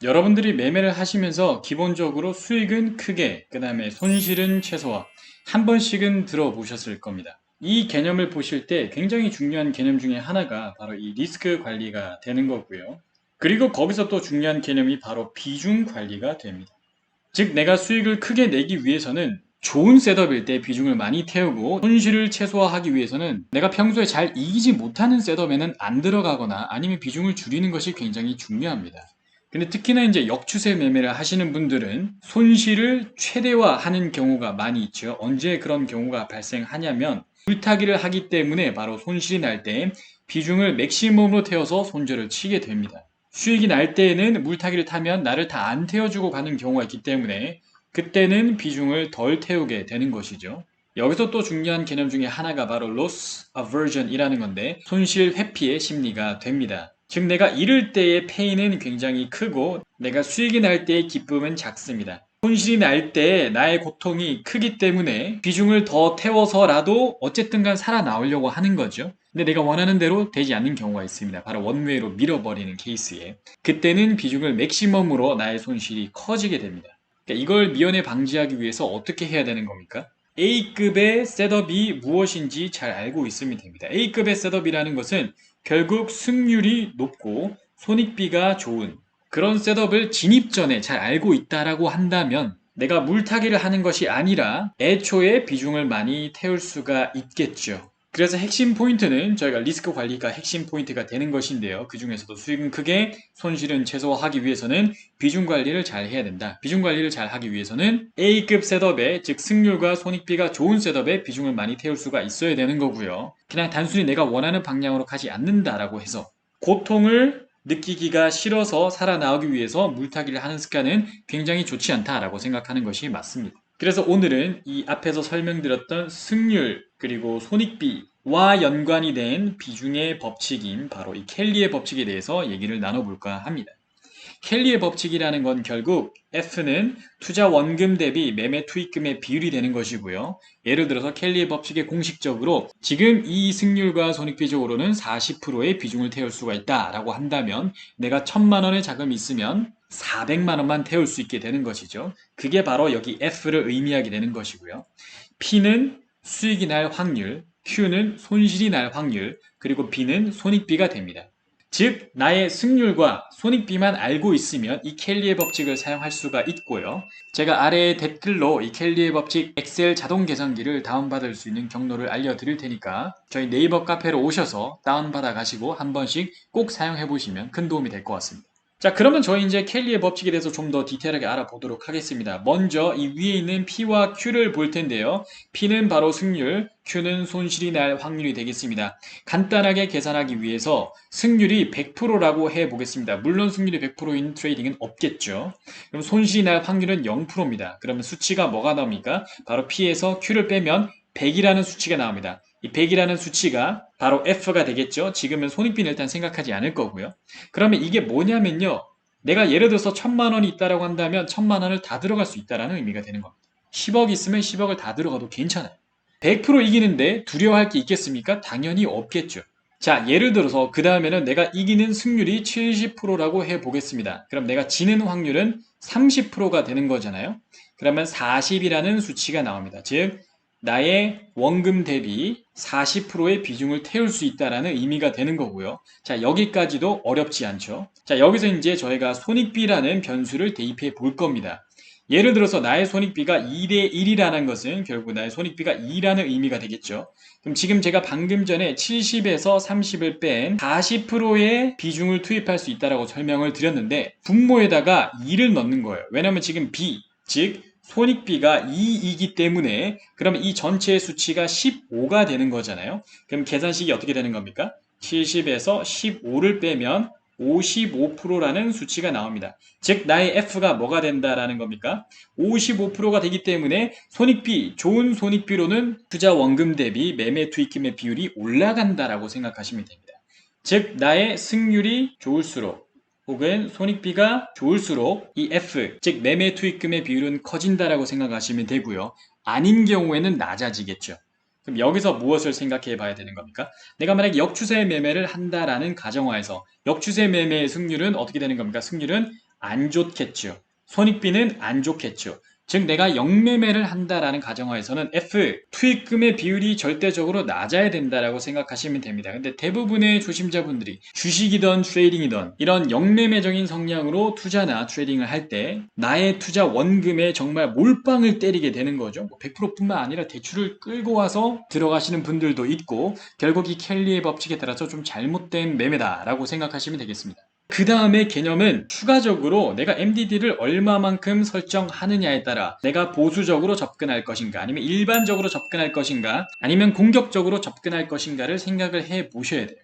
여러분들이 매매를 하시면서 기본적으로 수익은 크게, 그 다음에 손실은 최소화, 한 번씩은 들어보셨을 겁니다. 이 개념을 보실 때 굉장히 중요한 개념 중에 하나가 바로 이 리스크 관리가 되는 거고요. 그리고 거기서 또 중요한 개념이 바로 비중 관리가 됩니다. 즉, 내가 수익을 크게 내기 위해서는 좋은 셋업일 때 비중을 많이 태우고 손실을 최소화하기 위해서는 내가 평소에 잘 이기지 못하는 셋업에는 안 들어가거나 아니면 비중을 줄이는 것이 굉장히 중요합니다. 근데 특히나 이제 역추세 매매를 하시는 분들은 손실을 최대화하는 경우가 많이 있죠. 언제 그런 경우가 발생하냐면 물타기를 하기 때문에 바로 손실이 날 때 비중을 맥시멈으로 태워서 손절을 치게 됩니다. 수익이 날 때에는 물타기를 타면 나를 다 안 태워주고 가는 경우가 있기 때문에 그때는 비중을 덜 태우게 되는 것이죠. 여기서 또 중요한 개념 중에 하나가 바로 loss aversion이라는 건데 손실 회피의 심리가 됩니다. 즉 내가 잃을 때의 페인은 굉장히 크고 내가 수익이 날 때의 기쁨은 작습니다. 손실이 날 때 나의 고통이 크기 때문에 비중을 더 태워서라도 어쨌든 간 살아나오려고 하는 거죠. 근데 내가 원하는 대로 되지 않는 경우가 있습니다. 바로 원웨이로 밀어버리는 케이스에. 그때는 비중을 맥시멈으로 나의 손실이 커지게 됩니다. 그러니까 이걸 미연에 방지하기 위해서 어떻게 해야 되는 겁니까? A급의 셋업이 무엇인지 잘 알고 있으면 됩니다. A급의 셋업이라는 것은 결국 승률이 높고 손익비가 좋은 그런 셋업을 진입 전에 잘 알고 있다라고 한다면 내가 물타기를 하는 것이 아니라 애초에 비중을 많이 태울 수가 있겠죠. 그래서 핵심 포인트는 저희가 리스크 관리가 핵심 포인트가 되는 것인데요. 그 중에서도 수익은 크게 손실은 최소화하기 위해서는 비중 관리를 잘 해야 된다. 비중 관리를 잘 하기 위해서는 A급 셋업에 즉 승률과 손익비가 좋은 셋업에 비중을 많이 태울 수가 있어야 되는 거고요. 그냥 단순히 내가 원하는 방향으로 가지 않는다라고 해서 고통을 느끼기가 싫어서 살아나오기 위해서 물타기를 하는 습관은 굉장히 좋지 않다라고 생각하는 것이 맞습니다. 그래서 오늘은 이 앞에서 설명드렸던 승률 그리고 손익비와 연관이 된 비중의 법칙인 바로 이 켈리의 법칙에 대해서 얘기를 나눠볼까 합니다. 켈리의 법칙이라는 건 결국 F는 투자 원금 대비 매매 투입금의 비율이 되는 것이고요. 예를 들어서 켈리의 법칙의 공식적으로 지금 이 승률과 손익비적으로는 40%의 비중을 태울 수가 있다라고 한다면 내가 1000만 원의 자금이 있으면 400만 원만 태울 수 있게 되는 것이죠. 그게 바로 여기 F를 의미하게 되는 것이고요. P는 수익이 날 확률, Q는 손실이 날 확률, 그리고 B는 손익비가 됩니다. 즉 나의 승률과 손익비만 알고 있으면 이 켈리의 법칙을 사용할 수가 있고요. 제가 아래에 댓글로 이 켈리의 법칙 엑셀 자동 계산기를 다운받을 수 있는 경로를 알려드릴 테니까 저희 네이버 카페로 오셔서 다운받아 가시고 한 번씩 꼭 사용해 보시면 큰 도움이 될 것 같습니다. 자, 그러면 저희 이제 켈리의 법칙에 대해서 좀 더 디테일하게 알아보도록 하겠습니다. 먼저 이 위에 있는 P와 Q를 볼 텐데요. P는 바로 승률, Q는 손실이 날 확률이 되겠습니다. 간단하게 계산하기 위해서 승률이 100%라고 해보겠습니다. 물론 승률이 100%인 트레이딩은 없겠죠. 그럼 손실이 날 확률은 0%입니다. 그러면 수치가 뭐가 나옵니까? 바로 P에서 Q를 빼면 100이라는 수치가 나옵니다. 이 100이라는 수치가 바로 F가 되겠죠. 지금은 손익비는 일단 생각하지 않을 거고요. 그러면 이게 뭐냐면요. 내가 예를 들어서 1000만 원이 있다라고 한다면 1000만 원을 다 들어갈 수 있다라는 의미가 되는 겁니다. 10억 있으면 10억을 다 들어가도 괜찮아요. 100% 이기는데 두려워할 게 있겠습니까? 당연히 없겠죠. 자, 예를 들어서 그 다음에는 내가 이기는 승률이 70%라고 해보겠습니다. 그럼 내가 지는 확률은 30%가 되는 거잖아요. 그러면 40이라는 수치가 나옵니다. 즉 나의 원금 대비 40%의 비중을 태울 수 있다라는 의미가 되는 거고요. 자, 여기까지도 어렵지 않죠. 자, 여기서 이제 저희가 손익비라는 변수를 대입해 볼 겁니다. 예를 들어서 나의 손익비가 2대 1이라는 것은 결국 나의 손익비가 2라는 의미가 되겠죠. 그럼 지금 제가 방금 전에 70에서 30을 뺀 40%의 비중을 투입할 수 있다고 설명을 드렸는데 분모에다가 2를 넣는 거예요. 왜냐하면 지금 B, 즉 손익비가 2이기 때문에 그러면 이 전체의 수치가 15가 되는 거잖아요. 그럼 계산식이 어떻게 되는 겁니까? 70에서 15를 빼면 55%라는 수치가 나옵니다. 즉 나의 F가 뭐가 된다라는 겁니까? 55%가 되기 때문에 손익비, 좋은 손익비로는 투자 원금 대비 매매 투입금의 비율이 올라간다라고 생각하시면 됩니다. 즉 나의 승률이 좋을수록 혹은 손익비가 좋을수록 이 F, 즉 매매 투입금의 비율은 커진다라고 생각하시면 되고요. 아닌 경우에는 낮아지겠죠. 그럼 여기서 무엇을 생각해 봐야 되는 겁니까? 내가 만약에 역추세 매매를 한다라는 가정하에서 역추세 매매의 승률은 어떻게 되는 겁니까? 승률은 안 좋겠죠. 손익비는 안 좋겠죠. 즉 내가 영매매를 한다라는 가정하에서는 F, 투입금의 비율이 절대적으로 낮아야 된다라고 생각하시면 됩니다. 근데 대부분의 조심자분들이 주식이든 트레이딩이든 이런 영매매적인 성향으로 투자나 트레이딩을 할 때 나의 투자 원금에 정말 몰빵을 때리게 되는 거죠. 100%뿐만 아니라 대출을 끌고 와서 들어가시는 분들도 있고 결국 이 켈리의 법칙에 따라서 좀 잘못된 매매다라고 생각하시면 되겠습니다. 그 다음에 개념은 추가적으로 내가 MDD를 얼마만큼 설정하느냐에 따라 내가 보수적으로 접근할 것인가 아니면 일반적으로 접근할 것인가 아니면 공격적으로 접근할 것인가를 생각을 해 보셔야 돼요.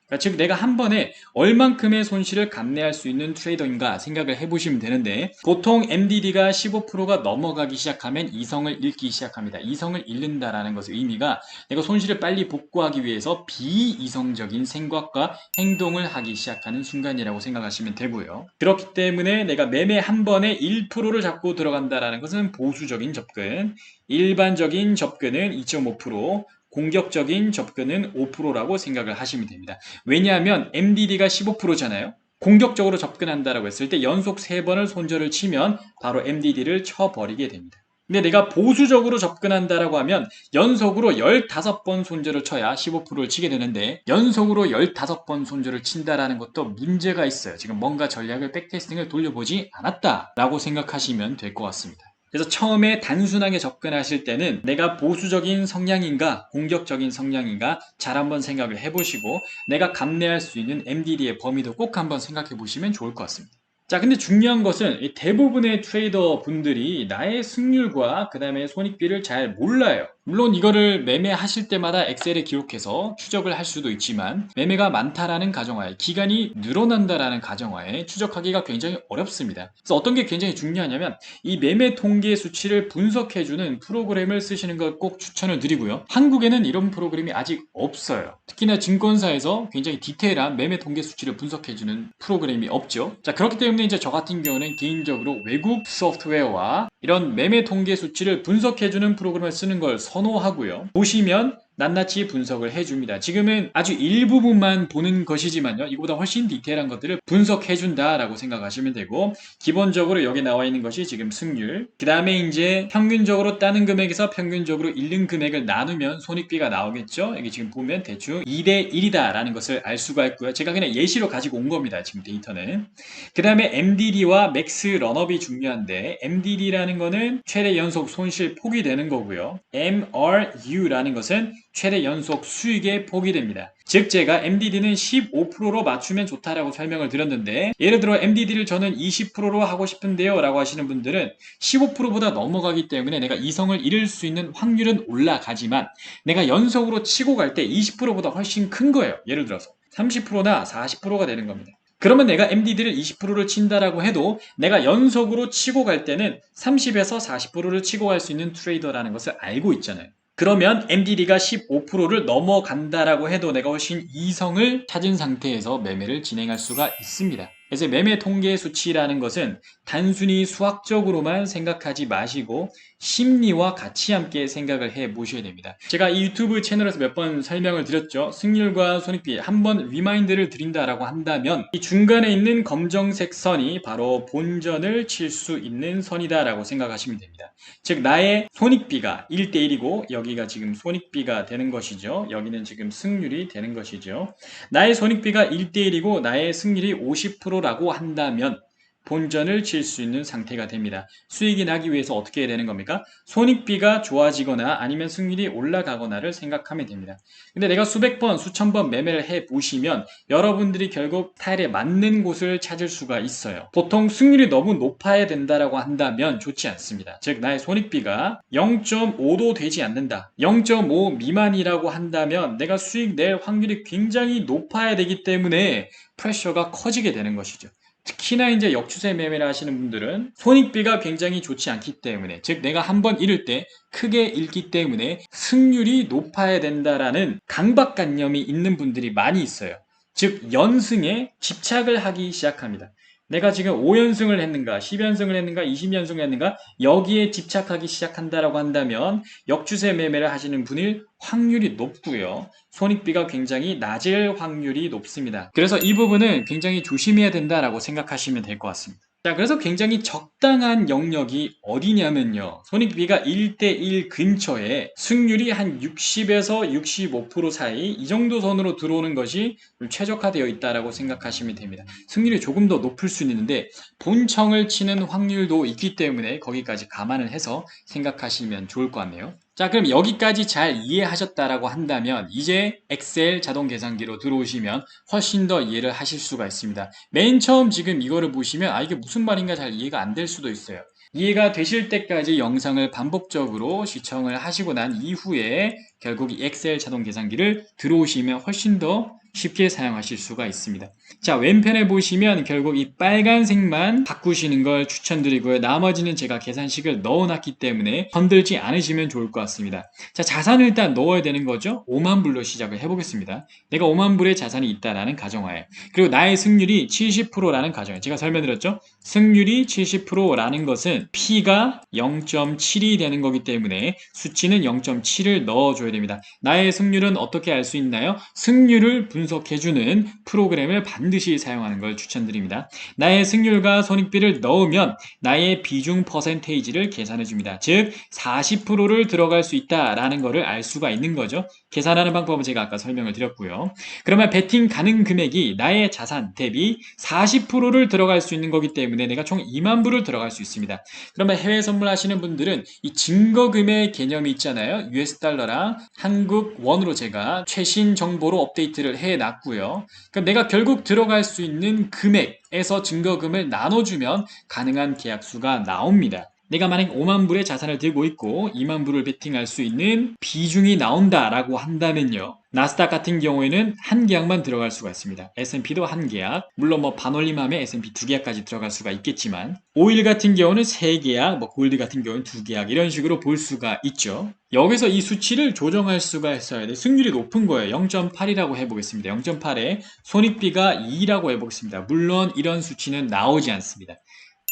그러니까 즉 내가 한 번에 얼만큼의 손실을 감내할 수 있는 트레이더인가 생각을 해보시면 되는데 보통 MDD가 15%가 넘어가기 시작하면 이성을 잃기 시작합니다. 이성을 잃는다라는 것의 의미가 내가 손실을 빨리 복구하기 위해서 비이성적인 생각과 행동을 하기 시작하는 순간이라고 생각하시면 되고요. 그렇기 때문에 내가 매매 한 번에 1%를 잡고 들어간다라는 것은 보수적인 접근, 일반적인 접근은 2.5%, 공격적인 접근은 5%라고 생각을 하시면 됩니다. 왜냐하면 MDD가 15%잖아요. 공격적으로 접근한다라고 했을 때 연속 3번을 손절을 치면 바로 MDD를 쳐버리게 됩니다. 근데 내가 보수적으로 접근한다라고 하면 연속으로 15번 손절을 쳐야 15%를 치게 되는데 연속으로 15번 손절을 친다라는 것도 문제가 있어요. 지금 뭔가 전략을 백테스팅을 돌려보지 않았다라고 생각하시면 될 것 같습니다. 그래서 처음에 단순하게 접근하실 때는 내가 보수적인 성향인가 공격적인 성향인가 잘 한번 생각을 해보시고 내가 감내할 수 있는 MDD의 범위도 꼭 한번 생각해 보시면 좋을 것 같습니다. 자, 근데 중요한 것은 대부분의 트레이더 분들이 나의 승률과 그 다음에 손익비를 잘 몰라요. 물론 이거를 매매하실 때마다 엑셀에 기록해서 추적을 할 수도 있지만 매매가 많다라는 가정하에 기간이 늘어난다라는 가정하에 추적하기가 굉장히 어렵습니다. 그래서 어떤 게 굉장히 중요하냐면 이 매매 통계 수치를 분석해주는 프로그램을 쓰시는 걸 꼭 추천을 드리고요. 한국에는 이런 프로그램이 아직 없어요. 특히나 증권사에서 굉장히 디테일한 매매 통계 수치를 분석해주는 프로그램이 없죠. 자, 그렇기 때문에 이제 저 같은 경우는 개인적으로 외국 소프트웨어와 이런 매매 통계 수치를 분석해주는 프로그램을 쓰는 걸 선호하고요. 보시면 낱낱이 분석을 해줍니다. 지금은 아주 일부분만 보는 것이지만요. 이거보다 훨씬 디테일한 것들을 분석해준다라고 생각하시면 되고 기본적으로 여기 나와 있는 것이 지금 승률 그 다음에 이제 평균적으로 따는 금액에서 평균적으로 잃는 금액을 나누면 손익비가 나오겠죠. 여기 지금 보면 대충 2대 1이다 라는 것을 알 수가 있고요. 제가 그냥 예시로 가지고 온 겁니다. 지금 데이터는. 그 다음에 MDD와 맥스 런업이 중요한데 MDD라는 거는 최대 연속 손실 폭이 되는 거고요. MRU라는 것은 최대 연속 수익의 폭이 됩니다. 즉 제가 MDD는 15%로 맞추면 좋다라고 설명을 드렸는데 예를 들어 MDD를 저는 20%로 하고 싶은데요 라고 하시는 분들은 15%보다 넘어가기 때문에 내가 이성을 잃을 수 있는 확률은 올라가지만 내가 연속으로 치고 갈 때 20%보다 훨씬 큰 거예요. 예를 들어서 30%나 40%가 되는 겁니다. 그러면 내가 MDD를 20%를 친다라고 해도 내가 연속으로 치고 갈 때는 30에서 40%를 치고 갈 수 있는 트레이더라는 것을 알고 있잖아요. 그러면 MDD가 15%를 넘어간다라고 해도 내가 훨씬 이성을 찾은 상태에서 매매를 진행할 수가 있습니다. 그래서 매매 통계 수치라는 것은 단순히 수학적으로만 생각하지 마시고 심리와 같이 함께 생각을 해 보셔야 됩니다. 제가 이 유튜브 채널에서 몇 번 설명을 드렸죠. 승률과 손익비 한번 리마인드를 드린다라고 한다면 이 중간에 있는 검정색 선이 바로 본전을 칠 수 있는 선이다라고 생각하시면 됩니다. 즉 나의 손익비가 1대1이고 여기가 지금 손익비가 되는 것이죠. 여기는 지금 승률이 되는 것이죠. 나의 손익비가 1대1이고 나의 승률이 50%라고 한다면 본전을 칠 수 있는 상태가 됩니다. 수익이 나기 위해서 어떻게 해야 되는 겁니까? 손익비가 좋아지거나 아니면 승률이 올라가거나를 생각하면 됩니다. 근데 내가 수백 번, 수천 번 매매를 해 보시면 여러분들이 결국 타일에 맞는 곳을 찾을 수가 있어요. 보통 승률이 너무 높아야 된다라고 한다면 좋지 않습니다. 즉 나의 손익비가 0.5도 되지 않는다. 0.5 미만이라고 한다면 내가 수익 낼 확률이 굉장히 높아야 되기 때문에 프레셔가 커지게 되는 것이죠. 특히나 이제 역추세 매매를 하시는 분들은 손익비가 굉장히 좋지 않기 때문에 즉 내가 한번 잃을 때 크게 잃기 때문에 승률이 높아야 된다라는 강박관념이 있는 분들이 많이 있어요. 즉 연승에 집착을 하기 시작합니다. 내가 지금 5연승을 했는가 10연승을 했는가 20연승을 했는가 여기에 집착하기 시작한다라고 한다면 역추세 매매를 하시는 분일 확률이 높고요. 손익비가 굉장히 낮을 확률이 높습니다. 그래서 이 부분은 굉장히 조심해야 된다라고 생각하시면 될 것 같습니다. 자, 그래서 굉장히 적당한 영역이 어디냐면요. 손익비가 1대1 근처에 승률이 한 60에서 65% 사이 이 정도 선으로 들어오는 것이 좀 최적화되어 있다라고 생각하시면 됩니다. 승률이 조금 더 높을 수는 있는데 본청을 치는 확률도 있기 때문에 거기까지 감안을 해서 생각하시면 좋을 것 같네요. 자, 그럼 여기까지 잘 이해하셨다라고 한다면 이제 엑셀 자동 계산기로 들어오시면 훨씬 더 이해를 하실 수가 있습니다. 맨 처음 지금 이거를 보시면 이게 무슨 말인가 잘 이해가 안 될 수도 있어요. 이해가 되실 때까지 영상을 반복적으로 시청을 하시고 난 이후에 결국 이 엑셀 자동 계산기를 들어오시면 훨씬 더 쉽게 사용하실 수가 있습니다. 자, 왼편에 보시면 결국 이 빨간색만 바꾸시는 걸 추천드리고요. 나머지는 제가 계산식을 넣어놨기 때문에 건들지 않으시면 좋을 것 같습니다. 자, 자산을 일단 넣어야 되는 거죠. 5만 불로 시작을 해보겠습니다. 내가 5만 불의 자산이 있다라는 가정하에, 그리고 나의 승률이 70%라는 가정에, 제가 설명드렸죠. 승률이 70%라는 것은 P가 0.7이 되는 거기 때문에 수치는 0.7을 넣어줘야 됩니다. 나의 승률은 어떻게 알 수 있나요? 승률을 분석해주는 프로그램을 반드시 사용하는 걸 추천드립니다. 나의 승률과 손익비를 넣으면 나의 비중 퍼센테이지를 계산해 줍니다. 즉 40%를 들어갈 수 있다라는 것을 알 수가 있는 거죠. 계산하는 방법은 제가 아까 설명을 드렸고요. 그러면 베팅 가능 금액이 나의 자산 대비 40%를 들어갈 수 있는 거기 때문에 내가 총 2만 불을 들어갈 수 있습니다. 그러면 해외 선물하시는 분들은 이 증거금의 개념이 있잖아요. US 달러랑 한국 원으로 제가 최신 정보로 업데이트를 해놨고요. 그럼 내가 결국 들어갈 수 있는 금액에서 증거금을 나눠주면 가능한 계약수가 나옵니다. 내가 만약 5만 불의 자산을 들고 있고 2만 불을 베팅할 수 있는 비중이 나온다라고 한다면요. 나스닥 같은 경우에는 한 계약만 들어갈 수가 있습니다. S&P도 한 계약, 물론 뭐 반올림하면 S&P 두 계약까지 들어갈 수가 있겠지만 오일 같은 경우는 세 계약, 뭐 골드 같은 경우는 두 계약 이런 식으로 볼 수가 있죠. 여기서 이 수치를 조정할 수가 있어야 돼. 승률이 높은 거예요. 0.8이라고 해보겠습니다. 0.8에 손익비가 2라고 해보겠습니다. 물론 이런 수치는 나오지 않습니다.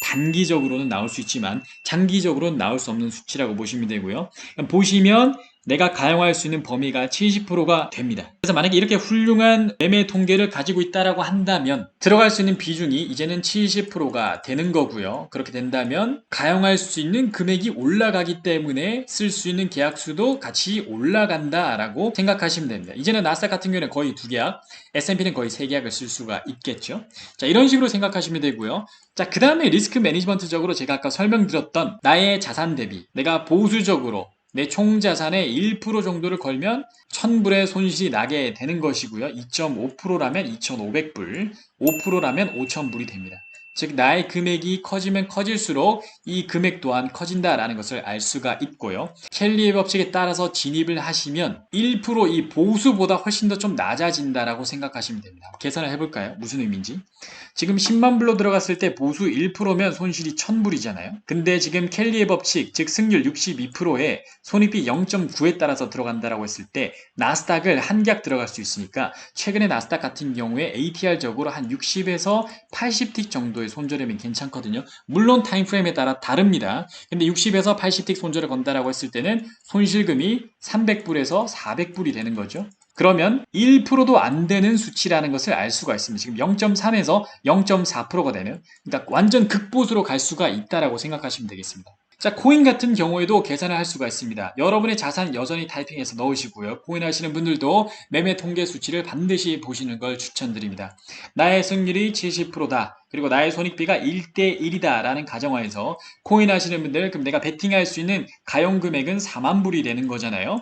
단기적으로는 나올 수 있지만 장기적으로는 나올 수 없는 수치라고 보시면 되고요. 보시면 내가 가용할 수 있는 범위가 70%가 됩니다. 그래서 만약에 이렇게 훌륭한 매매 통계를 가지고 있다라고 한다면 들어갈 수 있는 비중이 이제는 70%가 되는 거고요. 그렇게 된다면 가용할 수 있는 금액이 올라가기 때문에 쓸 수 있는 계약수도 같이 올라간다라고 생각하시면 됩니다. 이제는 나스닥 같은 경우는 거의 두 계약, S&P는 거의 세 계약을 쓸 수가 있겠죠. 자, 이런 식으로 생각하시면 되고요. 자, 그 다음에 리스크 매니지먼트적으로 제가 아까 설명드렸던 나의 자산 대비, 내가 보수적으로 내 총 자산의 1% 정도를 걸면 1000불의 손실이 나게 되는 것이고요. 2.5%라면 2,500불, 5%라면 5,000불이 됩니다. 즉 나의 금액이 커지면 커질수록 이 금액 또한 커진다라는 것을 알 수가 있고요. 켈리의 법칙에 따라서 진입을 하시면 1%이 보수보다 훨씬 더 좀 낮아진다라고 생각하시면 됩니다. 계산을 해볼까요? 무슨 의미인지. 지금 10만 불로 들어갔을 때 보수 1%면 손실이 1000불이잖아요. 근데 지금 켈리의 법칙, 즉 승률 62%에 손익비 0.9에 따라서 들어간다라고 했을 때 나스닥을 한 계약 들어갈 수 있으니까 최근에 나스닥 같은 경우에 ATR적으로 한 60에서 80틱 정도의 손절이면 괜찮거든요. 물론 타임프레임에 따라 다릅니다. 근데 60에서 80틱 손절을 건다라고 했을 때는 손실금이 300불에서 400불이 되는 거죠. 그러면 1%도 안 되는 수치라는 것을 알 수가 있습니다. 지금 0.3에서 0.4%가 되는, 그러니까 완전 극보수로 갈 수가 있다라고 생각하시면 되겠습니다. 자, 코인 같은 경우에도 계산을 할 수가 있습니다. 여러분의 자산 여전히 타이핑해서 넣으시고요. 코인 하시는 분들도 매매 통계 수치를 반드시 보시는 걸 추천드립니다. 나의 승률이 70%다. 그리고 나의 손익비가 1대1이다 라는 가정하에서 코인 하시는 분들, 그럼 내가 베팅할 수 있는 가용 금액은 4만 불이 되는 거잖아요.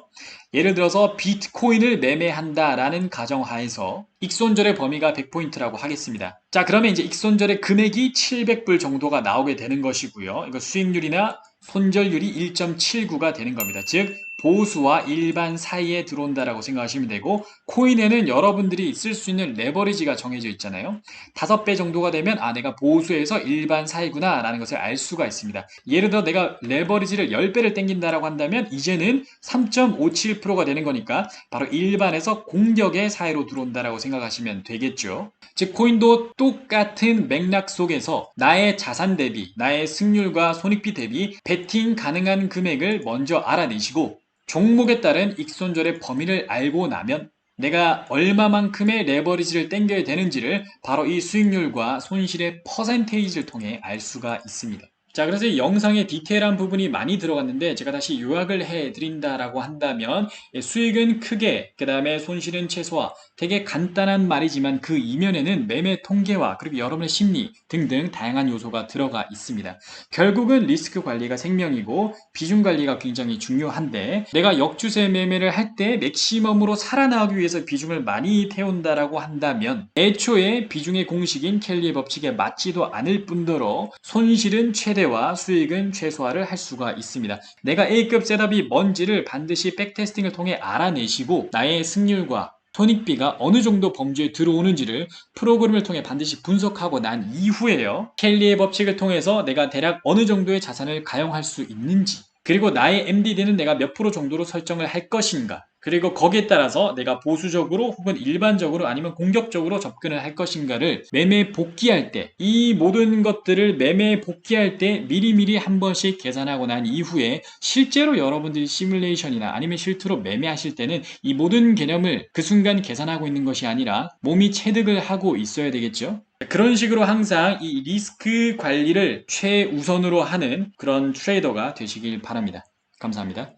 예를 들어서 비트코인을 매매한다 라는 가정하에서 익손절의 범위가 100포인트라고 하겠습니다. 자, 그러면 이제 익손절의 금액이 700불 정도가 나오게 되는 것이고요. 이거 수익률이나 손절률이 1.79가 되는 겁니다. 즉 보수와 일반 사이에 들어온다라고 생각하시면 되고, 코인에는 여러분들이 쓸 수 있는 레버리지가 정해져 있잖아요. 5배 정도가 되면 내가 보수에서 일반 사이구나 라는 것을 알 수가 있습니다. 예를 들어 내가 레버리지를 10배를 땡긴다라고 한다면 이제는 3.57%가 되는 거니까 바로 일반에서 공격의 사이로 들어온다라고 생각하시면 되겠죠. 즉 코인도 똑같은 맥락 속에서 나의 자산 대비, 나의 승률과 손익비 대비 베팅 가능한 금액을 먼저 알아내시고 종목에 따른 익손절의 범위를 알고 나면 내가 얼마만큼의 레버리지를 당겨야 되는지를 바로 이 수익률과 손실의 퍼센테이지를 통해 알 수가 있습니다. 자, 그래서 이 영상에 디테일한 부분이 많이 들어갔는데 제가 다시 요약을 해드린다라고 한다면 수익은 크게, 그 다음에 손실은 최소화. 되게 간단한 말이지만 그 이면에는 매매 통계와 그리고 여러분의 심리 등등 다양한 요소가 들어가 있습니다. 결국은 리스크 관리가 생명이고 비중 관리가 굉장히 중요한데, 내가 역추세 매매를 할 때 맥시멈으로 살아나가기 위해서 비중을 많이 태운다라고 한다면 애초에 비중의 공식인 켈리의 법칙에 맞지도 않을 뿐더러 손실은 최대화, 수익은 최소화를 할 수가 있습니다. 내가 A급 셋업이 뭔지를 반드시 백테스팅을 통해 알아내시고 나의 승률과 손익비가 어느 정도 범주에 들어오는지를 프로그램을 통해 반드시 분석하고 난 이후에요, 켈리의 법칙을 통해서 내가 대략 어느 정도의 자산을 가용할 수 있는지, 그리고 나의 MDD는 내가 몇 프로 정도로 설정을 할 것인가, 그리고 거기에 따라서 내가 보수적으로 혹은 일반적으로 아니면 공격적으로 접근을 할 것인가를 매매 복귀할 때, 이 모든 것들을 매매 복귀할 때 미리미리 한 번씩 계산하고 난 이후에 실제로 여러분들이 시뮬레이션이나 아니면 실투로 매매하실 때는 이 모든 개념을 그 순간 계산하고 있는 것이 아니라 몸이 체득을 하고 있어야 되겠죠. 그런 식으로 항상 이 리스크 관리를 최우선으로 하는 그런 트레이더가 되시길 바랍니다. 감사합니다.